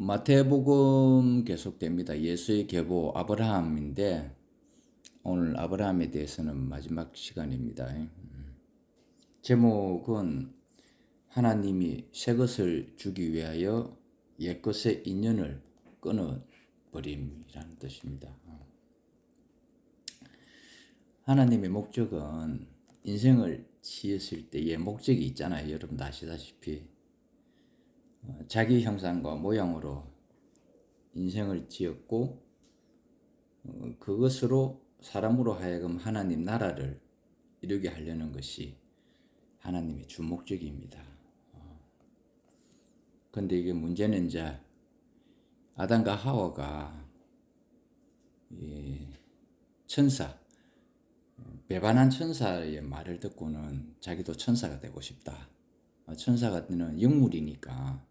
마태복음 계속됩니다. 예수의 계보 아브라함인데 오늘 아브라함에 대해서는 마지막 시간입니다. 제목은 하나님이 새 것을 주기 위하여 옛 것의 인연을 끊어버림이라는 뜻입니다. 하나님의 목적은 인생을 지었을 때의 목적이 있잖아요. 여러분 아시다시피 자기 형상과 모양으로 인생을 지었고 그것으로 사람으로 하여금 하나님 나라를 이루게 하려는 것이 하나님의 주 목적입니다. 근데 이게 문제는 이제 아담과 하와가 천사, 배반한 천사의 말을 듣고는 자기도 천사가 되고 싶다. 천사가 되는 영물이니까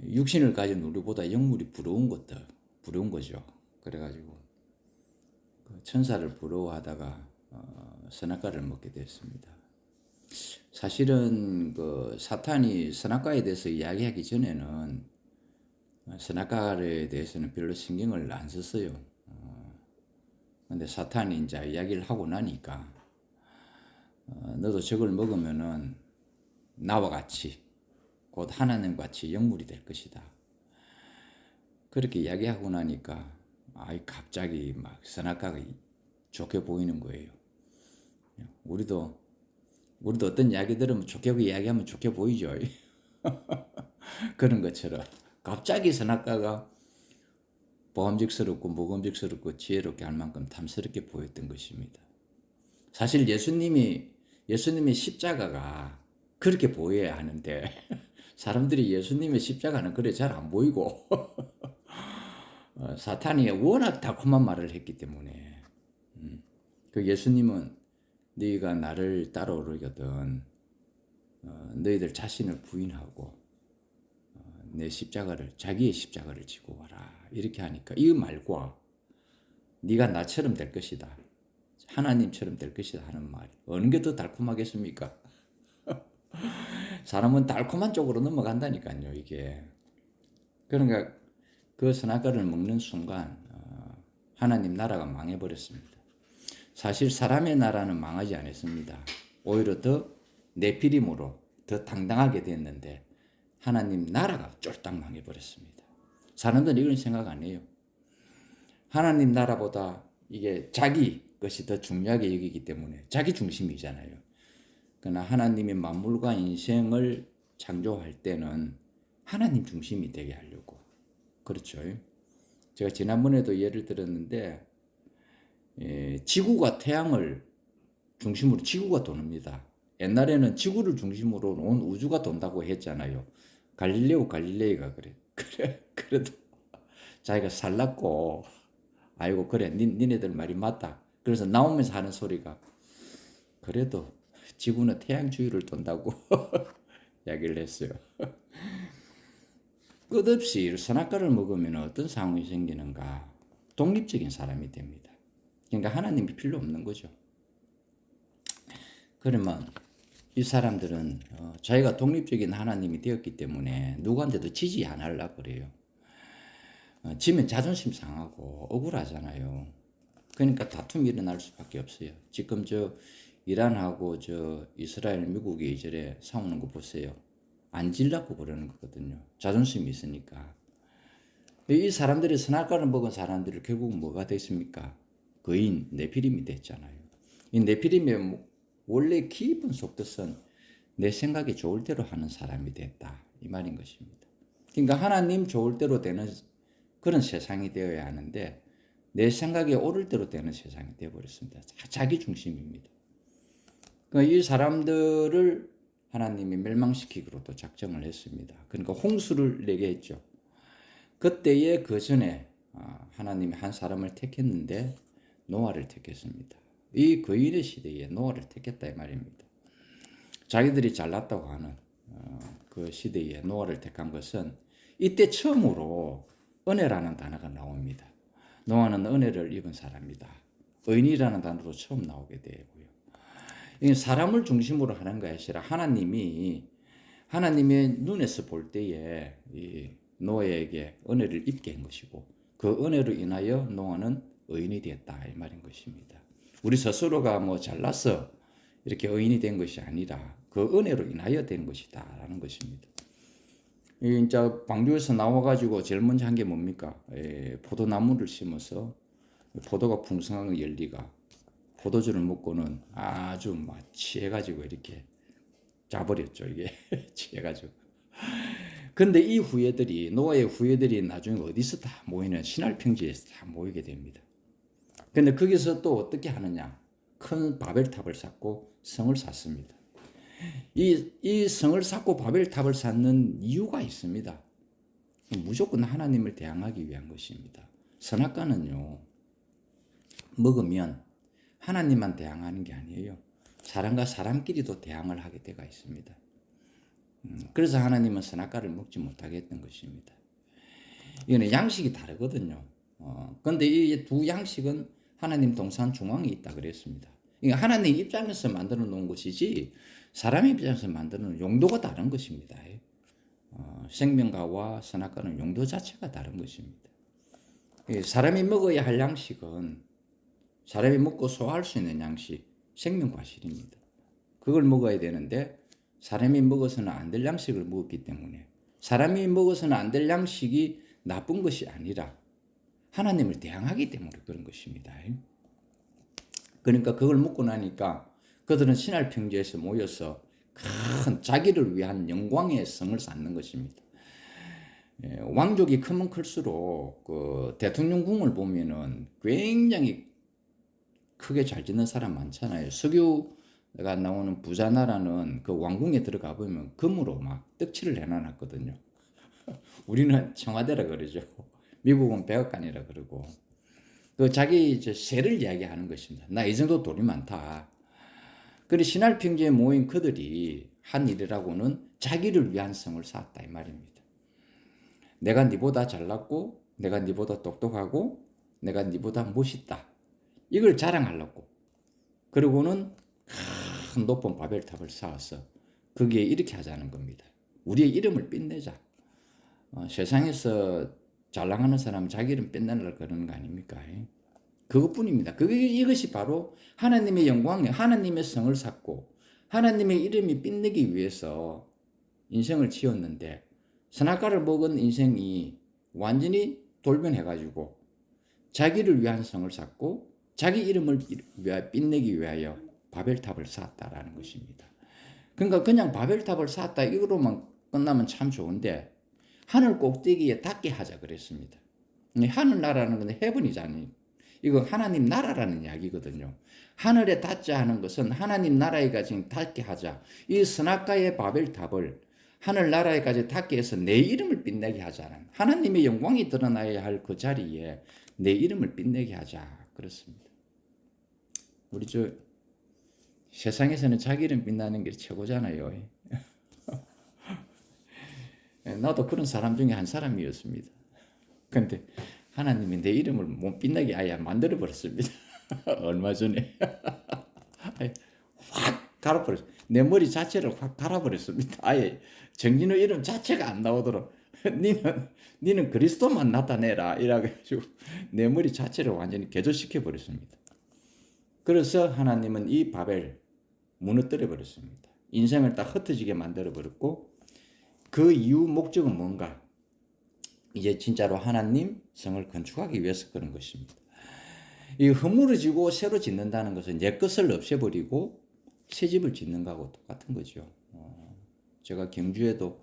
육신을 가진 우리보다 영물이 부러운 거죠. 그래가지고 천사를 부러워하다가 선악과를 먹게 됐습니다. 사실은 그 사탄이 선악과에 대해서 이야기하기 전에는 선악과에 대해서는 별로 신경을 안 썼어요. 근데 사탄이 이제 이야기를 하고 나니까 너도 저걸 먹으면은 나와 같이 곧 하나님 같이 영물이 될 것이다. 그렇게 이야기하고 나니까 갑자기 막 선악과가 좋게 보이는 거예요. 우리도 어떤 이야기 들으면 좋게 이야기하면 좋게 보이죠. 그런 것처럼 갑자기 선악과가 보암직스럽고 먹음직스럽고 지혜롭게 할 만큼 탐스럽게 보였던 것입니다. 사실 예수님의 십자가가 그렇게 보여야 하는데 사람들이 예수님의 십자가는 그래 잘 안 보이고 사탄이 워낙 달콤한 말을 했기 때문에 그 예수님은 너희가 나를 따라오려거든 너희들 자신을 부인하고 내 십자가를 자기의 십자가를 지고 와라 이렇게 하니까 이 말과 네가 나처럼 될 것이다 하나님처럼 될 것이다 하는 말 어느 게 더 달콤하겠습니까? 사람은 달콤한 쪽으로 넘어간다니까요 이게. 그러니까 그 선악과를 먹는 순간 하나님 나라가 망해버렸습니다. 사실 사람의 나라는 망하지 않았습니다. 오히려 더 내피림으로 더 당당하게 됐는데 하나님 나라가 쫄딱 망해버렸습니다. 사람들은 이런 생각 안 해요. 하나님 나라보다 이게 자기 것이 더 중요하게 여기기 때문에 자기 중심이잖아요. 그러나 하나님이 만물과 인생을 창조할 때는 하나님 중심이 되게 하려고. 그렇죠. 제가 지난번에도 예를 들었는데 지구가 태양을 중심으로 지구가 돕니다. 옛날에는 지구를 중심으로 온 우주가 돈다고 했잖아요. 갈릴레이가 그래도 자기가 살랐고 아이고 그래 니네들 말이 맞다. 그래서 나오면서 하는 소리가 그래도 지구는 태양 주위를 돈다고 이야기를 했어요. 끝없이 선악과를 먹으면 어떤 상황이 생기는가? 독립적인 사람이 됩니다. 그러니까 하나님이 필요 없는 거죠. 그러면 이 사람들은 자기가 독립적인 하나님이 되었기 때문에 누구한테도 지지 안 하려고 그래요. 지면 자존심 상하고 억울하잖아요. 그러니까 다툼이 일어날 수밖에 없어요. 지금 이란하고 이스라엘, 미국이 이전에 싸우는 거 보세요. 안 질라고 그러는 거거든요. 자존심이 있으니까. 이 사람들이 선악과를 먹은 사람들이 결국 뭐가 됐습니까? 거인 네피림이 됐잖아요. 이 네피림의 원래 깊은 속뜻은 내 생각이 좋을 대로 하는 사람이 됐다. 이 말인 것입니다. 그러니까 하나님 좋을 대로 되는 그런 세상이 되어야 하는데 내 생각에 오를 대로 되는 세상이 되어버렸습니다. 자기 중심입니다. 그러니까 이 사람들을 하나님이 멸망시키기로 또 작정을 했습니다. 그러니까 홍수를 내게 했죠. 그때에 그 전에 하나님이 한 사람을 택했는데 노아를 택했습니다. 이 거인의 시대에 노아를 택했다 이 말입니다. 자기들이 잘났다고 하는 그 시대에 노아를 택한 것은 이때 처음으로 은혜라는 단어가 나옵니다. 노아는 은혜를 입은 사람이다. 의인이라는 단어도 처음 나오게 되고요. 이게 사람을 중심으로 하는 것이 아니라 하나님이 하나님의 눈에서 볼 때에 이 노아에게 은혜를 입게 한 것이고 그 은혜로 인하여 노아는 의인이 되었다 이 말인 것입니다. 우리 스스로가 뭐 잘나서 이렇게 의인이 된 것이 아니라 그 은혜로 인하여 된 것이다라는 것입니다. 이제 방주에서 나와가지고 제일 먼저 한 게 뭡니까? 포도나무를 심어서 포도가 풍성하게 열리가 포도주를 먹고는 아주 막 취해가지고 이렇게 자버렸죠 이게 취해가지고. 근데 이 후예들이 노아의 후예들이 나중에 어디서 다 모이는 신할평지에서 다 모이게 됩니다. 근데 거기서 또 어떻게 하느냐? 큰 바벨탑을 쌓고 성을 쌓습니다. 이 성을 쌓고 바벨탑을 쌓는 이유가 있습니다. 무조건 하나님을 대항하기 위한 것입니다. 선악과는요, 먹으면 하나님만 대항하는 게 아니에요. 사람과 사람끼리도 대항을 하게 되어 있습니다. 그래서 하나님은 선악과를 먹지 못하게 했던 것입니다. 이거는 양식이 다르거든요. 근데 이 두 양식은 하나님 동산 중앙에 있다 그랬습니다. 그러니까 하나님 입장에서 만들어 놓은 것이지 사람의 입장에서 만드는 용도가 다른 것입니다. 생명과와 선악과는 용도 자체가 다른 것입니다. 사람이 먹어야 할 양식은 사람이 먹고 소화할 수 있는 양식, 생명과실입니다. 그걸 먹어야 되는데 사람이 먹어서는 안 될 양식을 먹었기 때문에 사람이 먹어서는 안 될 양식이 나쁜 것이 아니라 하나님을 대항하기 때문에 그런 것입니다. 그러니까 그걸 먹고 나니까 그들은 신할평지에서 모여서 큰 자기를 위한 영광의 성을 쌓는 것입니다. 왕족이 크면 클수록 그 대통령궁을 보면은 굉장히 크게 잘 짓는 사람 많잖아요. 석유가 나오는 부자나라는 그 왕궁에 들어가 보면 금으로 막 떡칠을 해놔놨거든요. 우리는 청와대라 그러죠. 미국은 백악관이라 그러고. 그 자기 세를 이야기하는 것입니다. 나 이 정도 돈이 많다. 그리고 신할평지에 모인 그들이 한 일이라고는 자기를 위한 성을 쌓았다 이 말입니다. 내가 니보다 잘났고 내가 니보다 똑똑하고 내가 니보다 멋있다. 이걸 자랑하려고. 그리고는 큰 높은 바벨탑을 쌓아서 거기에 이렇게 하자는 겁니다. 우리의 이름을 빛내자. 세상에서 잘 나가는 사람은 자기 이름 빛내려고 그러는 거 아닙니까? 그것뿐입니다. 이것이 바로 하나님의 영광에 하나님의 성을 쌓고 하나님의 이름이 빛내기 위해서 인생을 지었는데 선악과를 먹은 인생이 완전히 돌변해가지고 자기를 위한 성을 쌓고 자기 이름을 빛내기 위하여 바벨탑을 쌓았다라는 것입니다. 그러니까 그냥 바벨탑을 쌓았다 이거로만 끝나면 참 좋은데 하늘 꼭대기에 닿게 하자 그랬습니다. 하늘나라는 건 헤븐이잖아요. 이거 하나님 나라라는 이야기거든요. 하늘에 닿자 하는 것은 하나님 나라에까지 닿게 하자. 이 선악과의 바벨탑을 하늘나라에까지 닿게 해서 내 이름을 빛내게 하자는 하나님의 영광이 드러나야 할 그 자리에 내 이름을 빛내게 하자 그렇습니다. 우리 세상에서는 자기 이름 빛나는 게 최고잖아요. 나도 그런 사람 중에 한 사람이었습니다. 근데 하나님이 내 이름을 못 빛나게 아예 만들어 버렸습니다. 얼마 전에 확 갈아버렸어요. 내 머리 자체를 확 갈아버렸습니다. 아예 정진우 이름 자체가 안 나오도록 니는 그리스도만 나타내라 이래가지고 내 머리 자체를 완전히 개조시켜 버렸습니다. 그래서 하나님은 이 바벨 무너뜨려 버렸습니다. 인생을 딱 흩어지게 만들어 버렸고 그 이유 목적은 뭔가? 이제 진짜로 하나님 성을 건축하기 위해서 그런 것입니다. 이 허물어지고 새로 짓는다는 것은 옛 것을 없애버리고 새 집을 짓는 거하고 똑같은 거죠. 제가 경주에도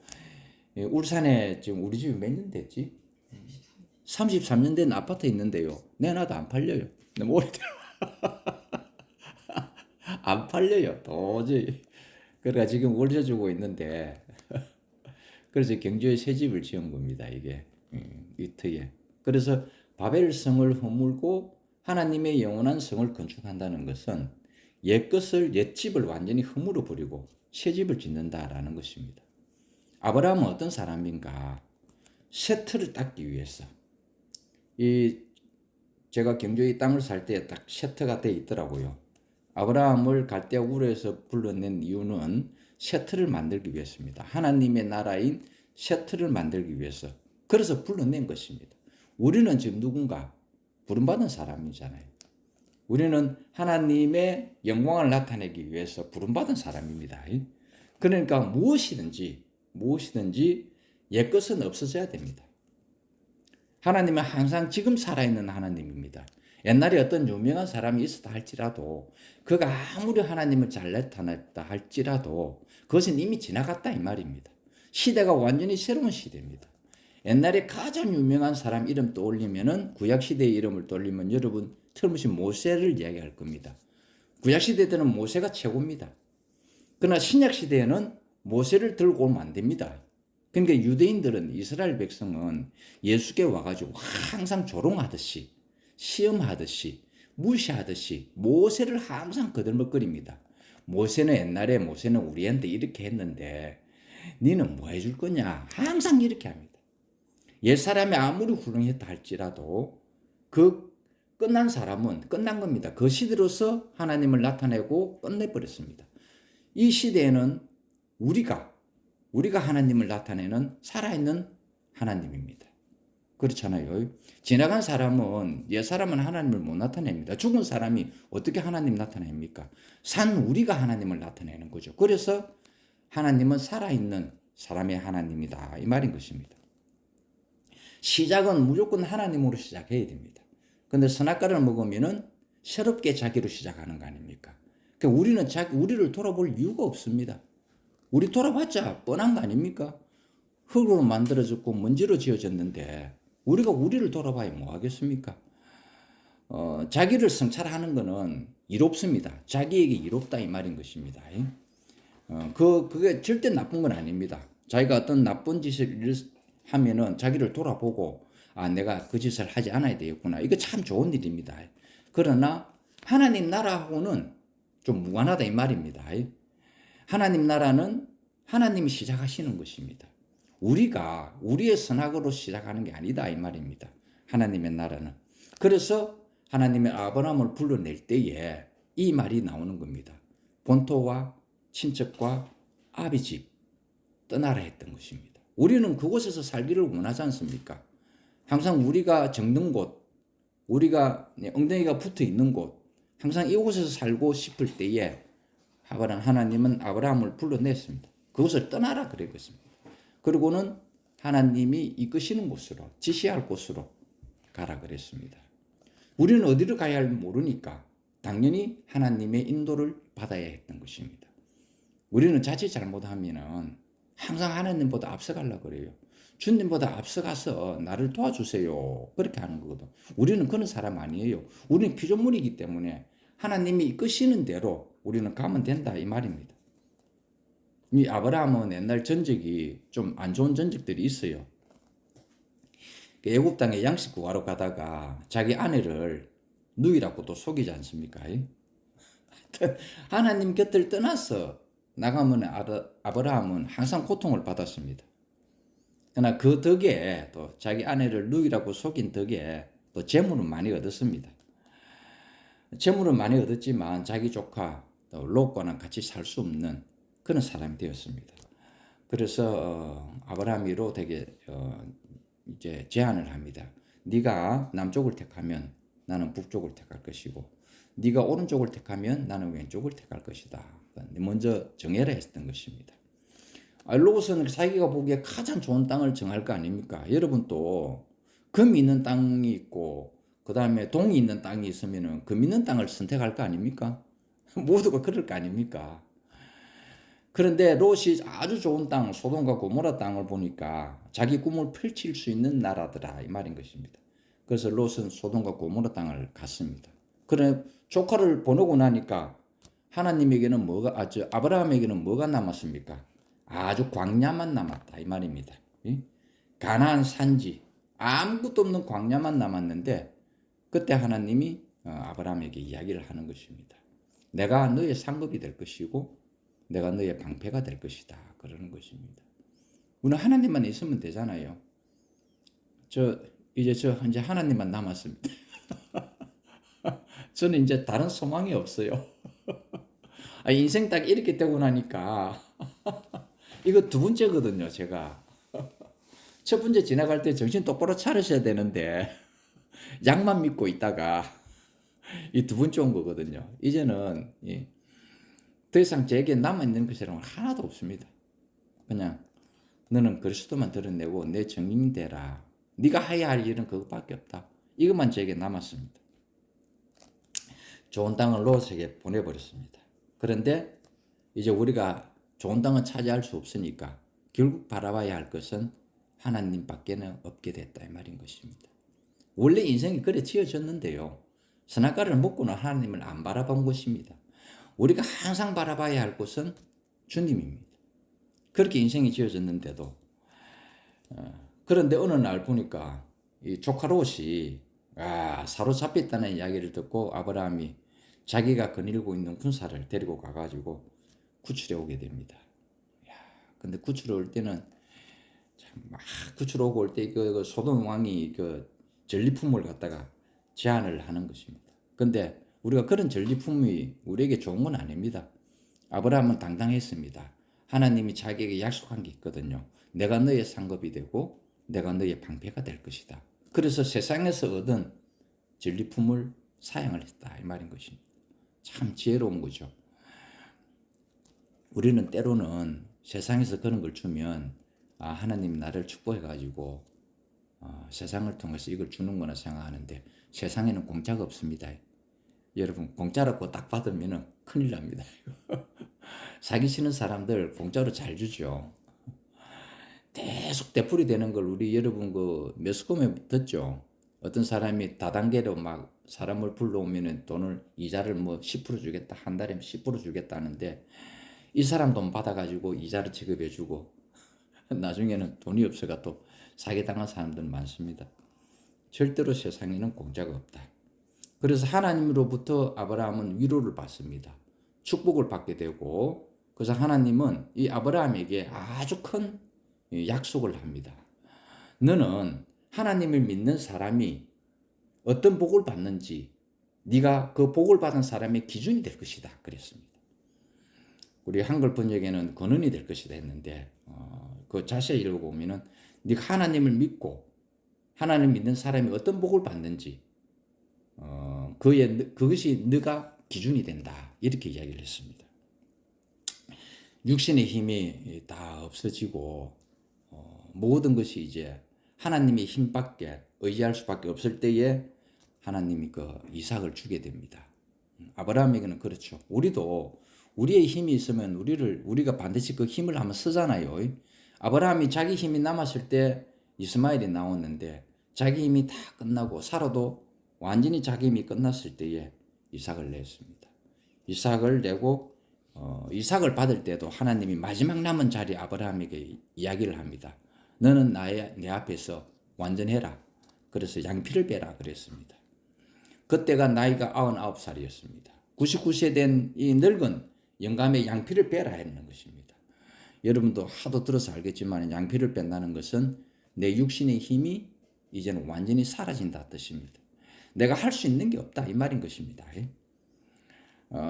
울산에 지금 우리 집이 몇 년 됐지? 33년 된 아파트 있는데요. 내놔도 안 팔려요. 너무 오래돼요. 안 팔려요. 도저히. 그러니까 지금 올려주고 있는데 그래서 경주에 새 집을 지은 겁니다. 이게 이트에. 그래서 바벨성을 허물고 하나님의 영원한 성을 건축한다는 것은 옛 집을 완전히 허물어 버리고 새 집을 짓는다라는 것입니다. 아브라함은 어떤 사람인가? 새 틀을 닦기 위해서. 제가 경주의 땅을 살 때 딱 새 터가 돼 있더라고요. 아브라함을 갈대아 우르에서 불러낸 이유는 새 틀을 만들기 위해서입니다. 하나님의 나라인 새 틀을 만들기 위해서. 그래서 불러낸 것입니다. 우리는 지금 누군가 부름받은 사람이잖아요. 우리는 하나님의 영광을 나타내기 위해서 부름받은 사람입니다. 그러니까 무엇이든지 옛것은 없어져야 됩니다. 하나님은 항상 지금 살아있는 하나님입니다. 옛날에 어떤 유명한 사람이 있었다 할지라도 그가 아무리 하나님을 잘 나타냈다 할지라도 그것은 이미 지나갔다 이 말입니다. 시대가 완전히 새로운 시대입니다. 옛날에 가장 유명한 사람 이름 떠올리면은 구약시대의 이름을 떠올리면 여러분 틀림없이 모세를 이야기할 겁니다. 구약시대 때는 모세가 최고입니다. 그러나 신약시대에는 모세를 들고 오면 안 됩니다. 그러니까 유대인들은 이스라엘 백성은 예수께 와가지고 항상 조롱하듯이 시험하듯이 무시하듯이 모세를 항상 거들먹거립니다. 모세는 우리한테 이렇게 했는데 너는 뭐 해줄 거냐 항상 이렇게 합니다. 옛사람이 아무리 훌륭했다 할지라도 그 끝난 사람은 끝난 겁니다. 그 시대로서 하나님을 나타내고 끝내버렸습니다. 이 시대에는 우리가 하나님을 나타내는 살아있는 하나님입니다. 그렇잖아요. 지나간 사람은 옛사람은 하나님을 못 나타냅니다. 죽은 사람이 어떻게 하나님 나타냅니까? 산 우리가 하나님을 나타내는 거죠. 그래서 하나님은 살아있는 사람의 하나님이다 이 말인 것입니다. 시작은 무조건 하나님으로 시작해야 됩니다. 근데 선악과를 먹으면은 새롭게 자기로 시작하는 거 아닙니까? 그러니까 우리를 돌아볼 이유가 없습니다. 우리 돌아봤자 뻔한 거 아닙니까? 흙으로 만들어졌고 먼지로 지어졌는데 우리를 돌아봐야 뭐 하겠습니까? 자기를 성찰하는 거는 이롭습니다. 자기에게 이롭다 이 말인 것입니다. 그게 절대 나쁜 건 아닙니다. 자기가 어떤 나쁜 짓을 하면은 자기를 돌아보고 내가 그 짓을 하지 않아야 되겠구나. 이거 참 좋은 일입니다. 그러나 하나님 나라하고는 좀 무관하다 이 말입니다. 하나님 나라는 하나님이 시작하시는 것입니다. 우리가 우리의 선악으로 시작하는 게 아니다 이 말입니다. 하나님의 나라는. 그래서 하나님의 아브라함을 불러낼 때에 이 말이 나오는 겁니다. 본토와 친척과 아비 집 떠나라 했던 것입니다. 우리는 그곳에서 살기를 원하지 않습니까? 항상 우리가 정든 곳, 우리가 엉덩이가 붙어 있는 곳, 항상 이곳에서 살고 싶을 때에 하나님은 아브라함을 불러냈습니다. 그곳을 떠나라 그랬습니다. 그리고는 하나님이 이끄시는 곳으로, 지시할 곳으로 가라 그랬습니다. 우리는 어디로 가야 할지 모르니까 당연히 하나님의 인도를 받아야 했던 것입니다. 우리는 자칫 잘못하면은 항상 하나님보다 앞서가려고 그래요. 주님보다 앞서가서 나를 도와주세요. 그렇게 하는 거거든. 우리는 그런 사람 아니에요. 우리는 피조물이기 때문에 하나님이 이끄시는 대로 우리는 가면 된다 이 말입니다. 이 아브라함은 옛날 전적이 좀 안 좋은 전적들이 있어요. 애굽 땅에 양식 구하러 가다가 자기 아내를 누이라고 또 속이지 않습니까? 하나님 곁을 떠나서 나가면 아브라함은 항상 고통을 받았습니다. 그러나 그 덕에 또 자기 아내를 누이라고 속인 덕에 또 재물은 많이 얻었습니다. 재물은 많이 얻었지만 자기 조카 롯과는 같이 살 수 없는 그런 사람이 되었습니다. 그래서 아브라함이 롯에게 이제 제안을 합니다. 네가 남쪽을 택하면 나는 북쪽을 택할 것이고 네가 오른쪽을 택하면 나는 왼쪽을 택할 것이다. 먼저 정해라 했던 것입니다. 롯은 자기가 보기에 가장 좋은 땅을 정할 거 아닙니까? 여러분 또 금 있는 땅이 있고 그 다음에 동이 있는 땅이 있으면 금 있는 땅을 선택할 거 아닙니까? 모두가 그럴 거 아닙니까? 그런데 롯이 아주 좋은 땅, 소돔과 고모라 땅을 보니까 자기 꿈을 펼칠 수 있는 나라더라 이 말인 것입니다. 그래서 롯은 소돔과 고모라 땅을 갔습니다. 그래 조카를 보내고 나니까 하나님에게는 아브라함에게는 뭐가 남았습니까? 아주 광야만 남았다 이 말입니다. 가나안 산지 아무것도 없는 광야만 남았는데 그때 하나님이 아브라함에게 이야기를 하는 것입니다. 내가 너의 상급이 될 것이고 내가 너의 방패가 될 것이다 그러는 것입니다. 우리는 하나님만 있으면 되잖아요. 이제 하나님만 남았습니다. 저는 이제 다른 소망이 없어요. 인생 딱 이렇게 되고 나니까 이거 두 번째거든요, 제가. 첫 번째 지나갈 때 정신 똑바로 차리셔야 되는데 약만 믿고 있다가 이 두 번째 온 거거든요. 이제는 더 이상 제게 남아있는 것이라는 건 하나도 없습니다. 그냥 너는 그리스도만 드러내고 내 증인이 되라. 네가 해야 할 일은 그것밖에 없다. 이것만 제게 남았습니다. 좋은 땅을 롯에게 보내버렸습니다. 그런데 이제 우리가 좋은 땅은 차지할 수 없으니까 결국 바라봐야 할 것은 하나님밖에는 없게 됐다 이 말인 것입니다. 원래 인생이 그래 지어졌는데요. 선악과를 먹고는 하나님을 안 바라본 것입니다. 우리가 항상 바라봐야 할 곳은 주님입니다. 그렇게 인생이 지어졌는데도 그런데 어느 날 보니까 이 조카 롯이 사로잡혔다는 이야기를 듣고 아브라함이 자기가 거닐고 있는 군사를 데리고 가가지고 구출해 오게 됩니다. 근데 구출해 올 때는 막 구출해 오고 올 때 그 소돔 왕이 그 전리품을 갖다가 제안을 하는 것입니다. 근데 우리가 그런 전리품이 우리에게 좋은 건 아닙니다. 아브라함은 당당했습니다. 하나님이 자기에게 약속한 게 있거든요. 내가 너의 상급이 되고 내가 너의 방패가 될 것이다. 그래서 세상에서 얻은 전리품을 사양을 했다 이 말인 것입니다. 참 지혜로운 거죠. 우리는 때로는 세상에서 그런 걸 주면 하나님이 나를 축복해가지고 세상을 통해서 이걸 주는구나 생각하는데 세상에는 공짜가 없습니다. 여러분 공짜라고 딱 받으면 큰일 납니다. 사기치는 사람들 공짜로 잘 주죠. 계속 되풀이 되는 걸 우리 여러분 그 매스컴에 듣죠. 어떤 사람이 다단계로 막 사람을 불러오면 돈을 이자를 뭐 10% 주겠다 한 달에 10% 주겠다 하는데 이 사람 돈 받아가지고 이자를 지급해주고 나중에는 돈이 없어가 또 사기당한 사람들 많습니다. 절대로 세상에는 공짜가 없다. 그래서 하나님으로부터 아브라함은 위로를 받습니다. 축복을 받게 되고 그래서 하나님은 이 아브라함에게 아주 큰 약속을 합니다. 너는 하나님을 믿는 사람이 어떤 복을 받는지 네가 그 복을 받은 사람의 기준이 될 것이다 그랬습니다. 우리 한글 번역에는 근원이 될 것이다 했는데 그 자세히 읽어보면은 네가 하나님을 믿고 하나님 믿는 사람이 어떤 복을 받는지 그것이 네가 기준이 된다 이렇게 이야기를 했습니다. 육신의 힘이 다 없어지고 모든 것이 이제 하나님의 힘밖에 의지할 수밖에 없을 때에 하나님이 그 이삭을 주게 됩니다. 아브라함에게는 그렇죠. 우리도 우리의 힘이 있으면 우리가 반드시 그 힘을 한번 쓰잖아요. 아브라함이 자기 힘이 남았을 때 이스마엘이 나왔는데 자기 힘이 다 끝나고 살아도 완전히 자기 힘이 끝났을 때에 이삭을 냈습니다. 이삭을 내고 이삭을 받을 때도 하나님이 마지막 남은 자리 아브라함에게 이야기를 합니다. 너는 내 앞에서 완전해라. 그래서 양피를 빼라 그랬습니다. 그때가 나이가 99살이었습니다. 99세 된 이 늙은 영감의 양피를 빼라 했는 것입니다. 여러분도 하도 들어서 알겠지만 양피를 뺀다는 것은 내 육신의 힘이 이제는 완전히 사라진다 뜻입니다. 내가 할 수 있는 게 없다 이 말인 것입니다.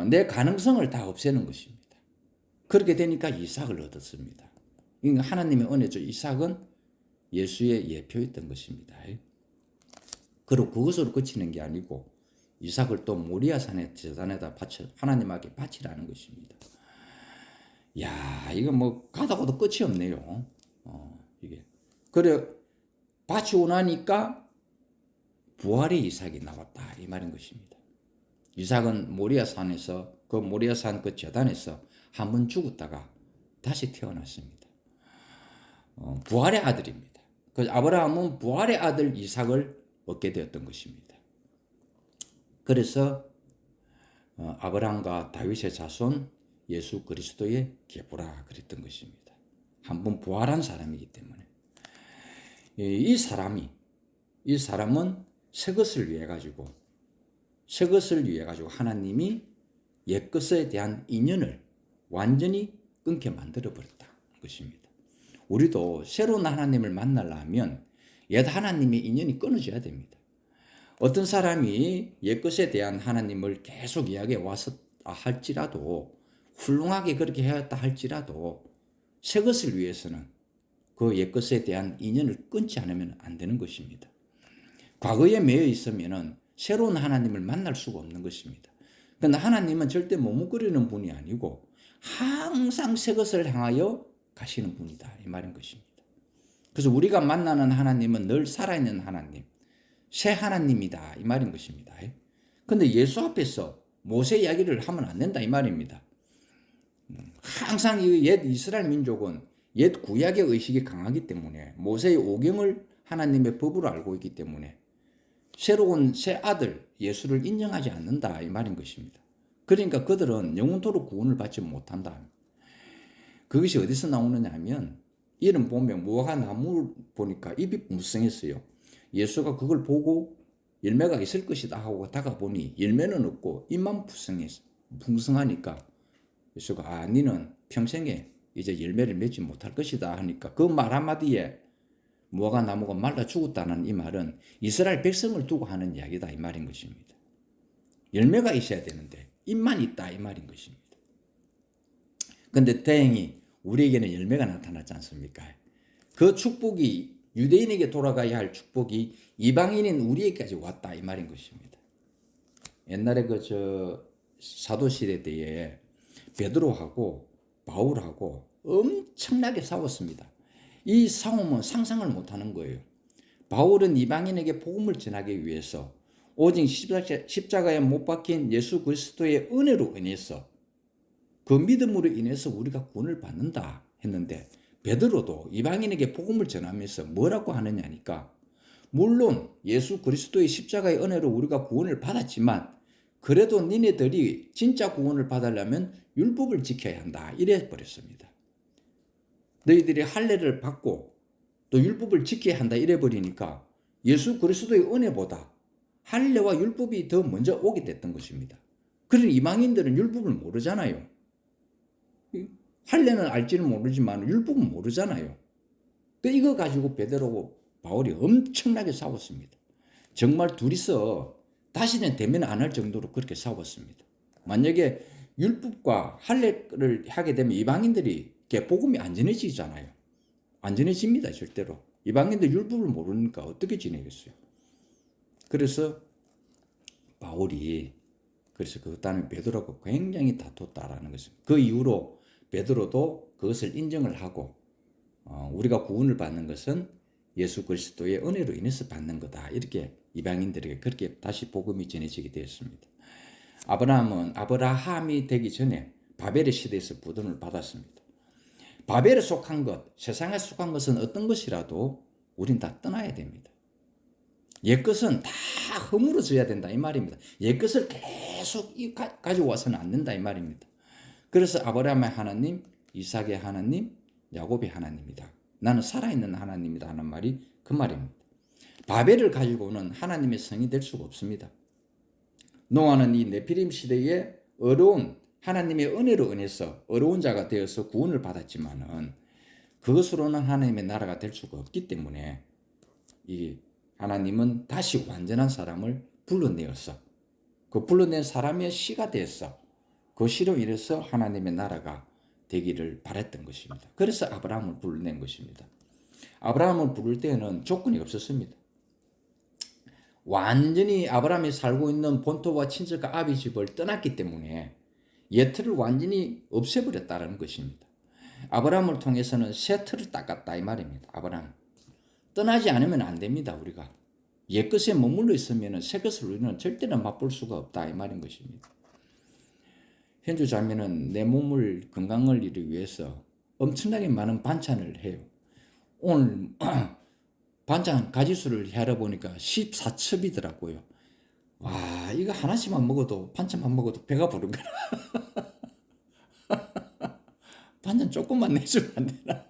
내 가능성을 다 없애는 것입니다. 그렇게 되니까 이삭을 얻었습니다. 하나님의 은혜죠. 이삭은 예수의 예표였던 것입니다. 그리고 그것으로 그치는 게 아니고 이삭을 또 모리아산의 제단에다 하나님께 바치라는 것입니다. 야, 이거 뭐 가다가도 끝이 없네요. 이게 그래 바치고 나니까 부활의 이삭이 나왔다 이 말인 것입니다. 이삭은 모리아산에서 그 모리아산 그 제단에서 한 번 죽었다가 다시 태어났습니다. 부활의 아들입니다. 그 아브라함은 부활의 아들 이삭을 얻게 되었던 것입니다. 그래서 아브라함과 다윗의 자손 예수 그리스도의 계보라 그랬던 것입니다. 한 번 부활한 사람이기 때문에 이 사람은 새 것을 위해 가지고 하나님이 옛 것에 대한 인연을 완전히 끊게 만들어 버렸다 것입니다. 우리도 새로운 하나님을 만나려면 옛 하나님의 인연이 끊어져야 됩니다. 어떤 사람이 옛 것에 대한 하나님을 계속 이야기해 와서 할지라도 훌륭하게 그렇게 해왔다 할지라도 새 것을 위해서는 그 옛것에 대한 인연을 끊지 않으면 안 되는 것입니다. 과거에 매여 있으면은 새로운 하나님을 만날 수가 없는 것입니다. 그러나 하나님은 절대 머뭇거리는 분이 아니고 항상 새 것을 향하여 가시는 분이다 이 말인 것입니다. 그래서 우리가 만나는 하나님은 늘 살아있는 하나님, 새 하나님이다 이 말인 것입니다. 근데 예수 앞에서 모세 이야기를 하면 안 된다 이 말입니다. 항상 이 옛 이스라엘 민족은 옛 구약의 의식이 강하기 때문에 모세의 오경을 하나님의 법으로 알고 있기 때문에 새로운 새 아들 예수를 인정하지 않는다 이 말인 것입니다. 그러니까 그들은 영원토록 구원을 받지 못한다. 그것이 어디서 나오느냐 하면 이름 보면 무화과 나무 보니까 잎이 무성했어요. 예수가 그걸 보고 열매가 있을 것이다 하고 다가보니 열매는 없고 잎만 풍성하니까 예수가 너는 평생에 이제 열매를 맺지 못할 것이다 하니까 그 말 한마디에 무화과 나무가 말라 죽었다는 이 말은 이스라엘 백성을 두고 하는 이야기다 이 말인 것입니다. 열매가 있어야 되는데 잎만 있다 이 말인 것입니다. 근데 다행히 우리에게는 열매가 나타났지 않습니까? 그 축복이 유대인에게 돌아가야 할 축복이 이방인인 우리에게까지 왔다 이 말인 것입니다. 옛날에 사도시대 때에 베드로하고 바울하고 엄청나게 싸웠습니다. 이 싸움은 상상을 못하는 거예요. 바울은 이방인에게 복음을 전하기 위해서 오직 십자가에 못 박힌 예수 그리스도의 은혜로 인해서 그 믿음으로 인해서 우리가 구원을 받는다 했는데 베드로도 이방인에게 복음을 전하면서 뭐라고 하느냐니까 물론 예수 그리스도의 십자가의 은혜로 우리가 구원을 받았지만 그래도 니네들이 진짜 구원을 받으려면 율법을 지켜야 한다 이래 버렸습니다. 너희들이 할례를 받고 또 율법을 지켜야 한다 이래 버리니까 예수 그리스도의 은혜보다 할례와 율법이 더 먼저 오게 됐던 것입니다. 그러니 이방인들은 율법을 모르잖아요. 할례는 알지는 모르지만 율법은 모르잖아요. 이거 가지고 베드로고 바울이 엄청나게 싸웠습니다. 정말 둘이서 다시는 대면 안 할 정도로 그렇게 싸웠습니다. 만약에 율법과 할례를 하게 되면 이방인들이 복음이 안 전해지잖아요. 안 전해집니다 절대로. 이방인들 율법을 모르니까 어떻게 지내겠어요. 그래서 바울이 그래서 그다음에 베드로하고 굉장히 다퉜다라는 것입니다. 그 이후로 베드로도 그것을 인정을 하고 우리가 구원을 받는 것은 예수 그리스도의 은혜로 인해서 받는 거다. 이렇게 이방인들에게 그렇게 다시 복음이 전해지게 되었습니다. 아브라함이 되기 전에 바벨의 시대에서 부름을 받았습니다. 바벨에 속한 것, 세상에 속한 것은 어떤 것이라도 우린 다 떠나야 됩니다. 옛것은 다 허물어져야 된다 이 말입니다. 옛것을 계속 가지고 와서는 안 된다 이 말입니다. 그래서 아브라함의 하나님, 이삭의 하나님, 야곱의 하나님이다. 나는 살아있는 하나님이다 하는 말이 그 말입니다. 바벨을 가지고는 하나님의 성이 될 수가 없습니다. 노아는 이 네피림 시대에 어려운 하나님의 은혜로 인해서 어려운 자가 되어서 구원을 받았지만은 그것으로는 하나님의 나라가 될 수가 없기 때문에 이 하나님은 다시 완전한 사람을 불러내어서 그 불러낸 사람의 씨가 되어서 그 씨로 인해서 하나님의 나라가 되기를 바랬던 것입니다. 그래서 아브라함을 불러낸 것입니다. 아브라함을 부를 때는 조건이 없었습니다. 완전히 아브라함이 살고 있는 본토와 친척과 아비 집을 떠났기 때문에 옛 틀을 완전히 없애버렸다는 것입니다. 아브라함을 통해서는 새 틀을 닦았다 이 말입니다. 아브라함 떠나지 않으면 안 됩니다. 우리가 옛 것에 머물러 있으면 새 것을 우리는 절대로 맛볼 수가 없다 이 말인 것입니다. 현주 자매는 내 몸을 건강을 이루기 위해서 엄청나게 많은 반찬을 해요. 오늘 반찬 가지수를 헤아려 보니까 14첩이더라고요. 와, 이거 하나씩만 먹어도 반찬만 먹어도 배가 부른거라. 반찬 조금만 내주면 안 되나?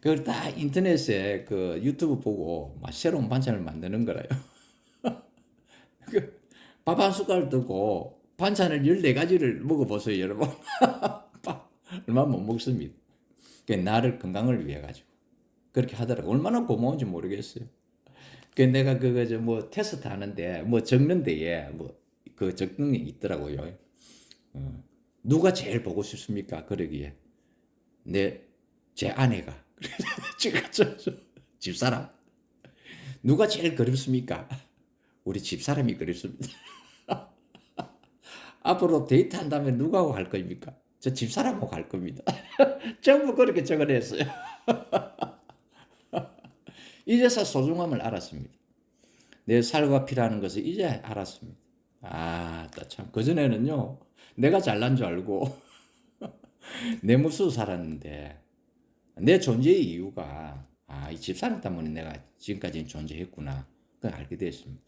그걸 다 인터넷에 그 유튜브 보고 막 새로운 반찬을 만드는 거라요. 밥 한 숟갈 뜨고 반찬을 14가지를 먹어보세요, 여러분. 얼마 못 먹습니다. 나를 건강을 위해 가지고 그렇게 하더라고. 얼마나 고마운지 모르겠어요. 내가 테스트 하는데 적는 데에 그 적능이 있더라고요. 누가 제일 보고 싶습니까? 그러기에 제 아내가 지금 집사람. 누가 제일 그립습니까? 우리 집사람이 그립습니다. 앞으로 데이트한다면 누구하고 갈 겁니까? 저 집사람하고 갈 겁니다. 전부 그렇게 적어냈어요. 이제서 소중함을 알았습니다. 내 살과 피라는 것을 이제 알았습니다. 참 그전에는요, 내가 잘난 줄 알고 내 몫으로 살았는데, 내 존재의 이유가 이 집사람 때문에 내가 지금까지 존재했구나, 그걸 알게 되었습니다.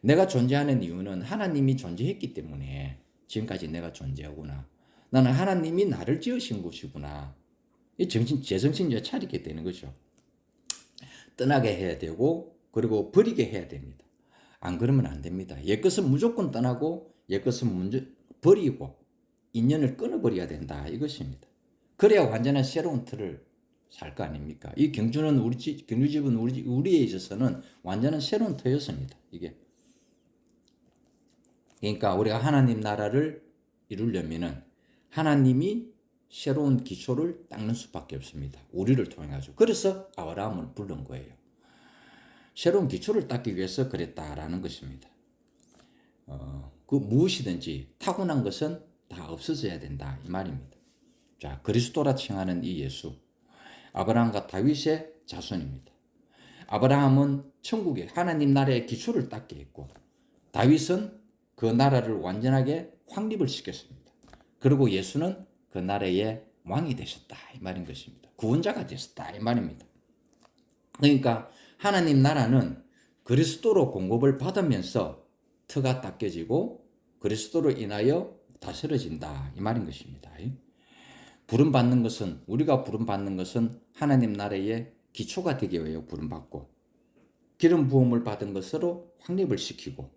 내가 존재하는 이유는 하나님이 존재했기 때문에 지금까지 내가 존재하구나. 나는 하나님이 나를 지으신 것이구나. 제 정신 차리게 되는 거죠. 떠나게 해야 되고, 그리고 버리게 해야 됩니다. 안 그러면 안 됩니다. 옛것은 무조건 떠나고, 옛것은 먼저 버리고, 인연을 끊어버려야 된다. 이것입니다. 그래야 완전한 새로운 틀을 살 거 아닙니까? 이 경주는 경주집은 우리에 있어서는 완전한 새로운 터였습니다. 이게. 그러니까 우리가 하나님 나라를 이루려면은 하나님이 새로운 기초를 닦는 수밖에 없습니다. 우리를 통해 가지고. 그래서 아브라함을 부른 거예요. 새로운 기초를 닦기 위해서 그랬다라는 것입니다. 그 무엇이든지 타고난 것은 다 없어져야 된다 이 말입니다. 자, 그리스도라 칭하는 이 예수, 아브라함과 다윗의 자손입니다. 아브라함은 천국의 하나님 나라의 기초를 닦게 했고, 다윗은 그 나라를 완전하게 확립을 시켰습니다. 그리고 예수는 그 나라의 왕이 되셨다 이 말인 것입니다. 구원자가 되셨다 이 말입니다. 그러니까 하나님 나라는 그리스도로 공급을 받으면서 터가 닦여지고 그리스도로 인하여 다스려진다 이 말인 것입니다. 부름받는 것은, 우리가 부름받는 것은 하나님 나라의 기초가 되기 위해 부름받고, 기름 부음을 받은 것으로 확립을 시키고,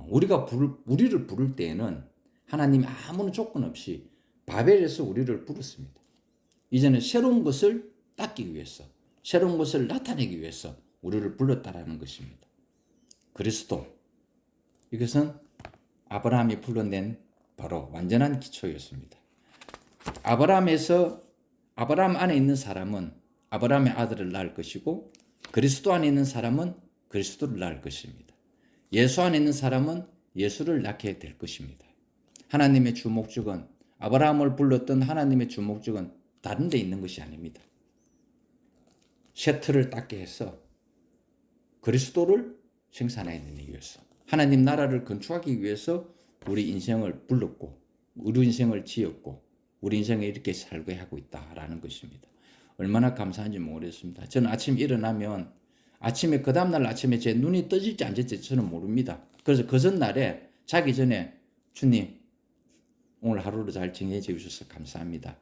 우리를 부를 때에는 하나님이 아무런 조건 없이 바벨에서 우리를 부르습니다. 이제는 새로운 것을 닦기 위해서, 새로운 것을 나타내기 위해서 우리를 불렀다라는 것입니다. 그리스도, 이것은 아브라함이 불러낸 바로 완전한 기초였습니다. 아브라함 안에 있는 사람은 아브라함의 아들을 낳을 것이고, 그리스도 안에 있는 사람은 그리스도를 낳을 것입니다. 예수 안에 있는 사람은 예수를 낳게 될 것입니다. 하나님의 주 목적은, 아브라함을 불렀던 하나님의 주 목적은 다른 데 있는 것이 아닙니다. 새 틀을 닦게 해서 그리스도를 생산해내기 위해서, 하나님 나라를 건축하기 위해서 우리 인생을 불렀고, 우리 인생을 지었고, 우리 인생에 이렇게 살게 하고 있다라는 것입니다. 얼마나 감사한지 모르겠습니다. 저는 아침 일어나면 아침에, 그 다음날 아침에 제 눈이 떠질지 안 뜰지 저는 모릅니다. 그래서 그 전날에 자기 전에 주님 오늘 하루를 잘 지내해 주셔서 감사합니다.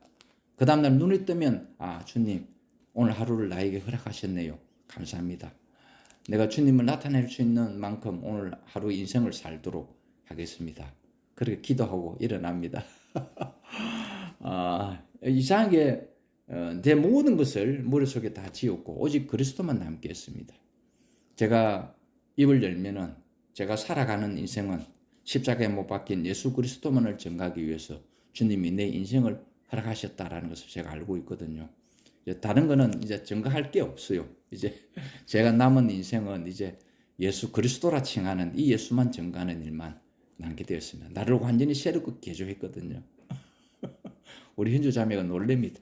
그 다음날 눈이 뜨면 주님 오늘 하루를 나에게 허락하셨네요. 감사합니다. 내가 주님을 나타낼 수 있는 만큼 오늘 하루 인생을 살도록 하겠습니다. 그렇게 기도하고 일어납니다. 이상하게 내 모든 것을 머릿속에 다 지웠고 오직 그리스도만 남게 했습니다. 제가 입을 열면은 제가 살아가는 인생은 십자가에 못 박힌 예수 그리스도만을 전가하기 위해서 주님이 내 인생을 허락하셨다라는 것을 제가 알고 있거든요. 이제 다른 거는 이제 전가할 게 없어요. 이제 제가 남은 인생은 이제 예수 그리스도라 칭하는 이 예수만 전가하는 일만 남게 되었습니다. 나를 완전히 새롭게 개조했거든요. 우리 현주 자매가 놀랍니다.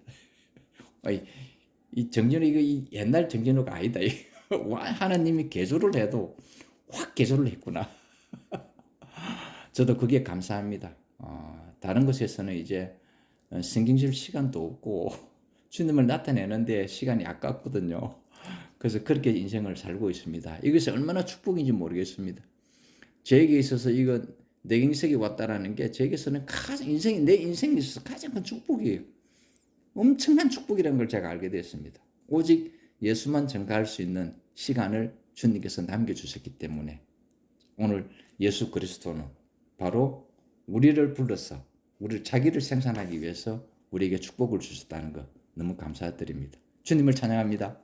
이 정진호 이거 옛날 정진호가 아니다. 하나님이 개조를 해도 확 개조를 했구나. 저도 그게 감사합니다. 다른 것에서는 이제 신경 쓸 시간도 없고 주님을 나타내는데 시간이 아깝거든요. 그래서 그렇게 인생을 살고 있습니다. 이것이 얼마나 축복인지 모르겠습니다. 저에게 있어서 이거 내경색이 왔다라는 게 저에게서는 가장 내 인생에 있어서 가장 큰 축복이에요. 엄청난 축복이라는 걸 제가 알게 됐습니다. 오직 예수만 전가할 수 있는 시간을 주님께서 남겨주셨기 때문에 오늘 예수 그리스도는 바로 우리를 불러서 우리를 자기를 생산하기 위해서 우리에게 축복을 주셨다는 것 너무 감사드립니다. 주님을 찬양합니다.